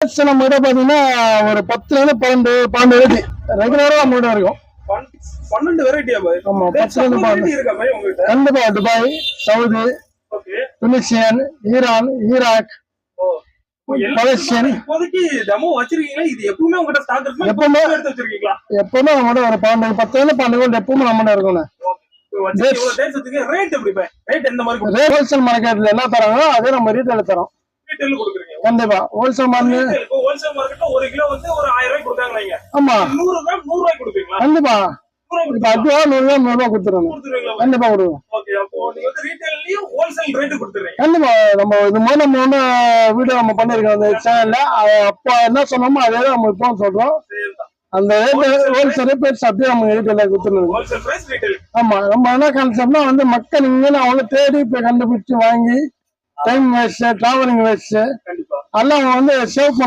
Rates நம்ம கிட்ட பாத்தீங்கன்னா ஒரு 10ல இருந்து 12 வெரைட்டி ரெகுலரா நம்ம கிட்ட இருக்கும். 12 வெரைட்டியா பாய்? ஆமா, 10ல இருந்து 12 இருக்கா பாய் உங்ககிட்ட? கண்டிப்பா Dubai, Saudi, Tunisian, Iran, Iraq, Malaysian. இப்போதைக்கு டெமோ வச்சிருக்கீங்களா? இது எப்பவுமே உங்ககிட்ட ஸ்டாக் இருக்குமா? எப்பவுமே எடுத்து வச்சிருக்கீங்களா? எப்பவுமே நம்ம ஒரு 10ல 12 எப்பவுமே நம்ம இருக்கும்ண்ணே. ரேட் எப்படி பாய்? ரேட் எந்த மாதிரி? ஹோல்சேல் மார்க்கெட்ல என்ன தராங்களோ அதே நம்ம ரீட்டைல தரோம். ரீட்டைல் கொடுக்குறீங்க? கண்டிப்பா. ஹோல்சேல் மார்க்கெட் ஹோல்சேல் மார்க்கெட்ல 1 கிலோ வந்து ஒரு 1000 ரூபாய் கொடுத்தாங்க நீங்க. ஆமா, 100 கிராம் 100 ரூபாய் கொடுப்பீங்களா? கண்டிப்பா. இப்ப 100 ரூபா கொடுத்துருவோம். கண்டிப்பா கொடுவோம். ஓகே, அப்போ நீங்க வந்து ரீட்டைல்லயும் ஹோல்சேல் ரேட் கொடுத்துறீங்க? கண்டிப்பா. நம்ம இது மூணு வீடியோ நம்ம பண்ணிருக்கோம் அந்த சேனல்ல. அப்ப என்ன சொன்னோமோ அதே தான் நம்ம இப்போ சொல்றோம். அந்த ரேட் ஹோல்சேல் பிரைஸ் அப்படியே நம்ம ரீட்டைல கொடுத்துருவோம். Wholesale price retail. ஆமா, நம்ம என்ன கான்செப்ட்னா வந்து மக்கள் இங்க அவங்க தேடி போய் கண்டுபிடிச்சு வாங்கி டைம் வேஸ்ட், டிராவலிங் வேஸ்ட், எல்லாம் வந்து சேவ் பண்ண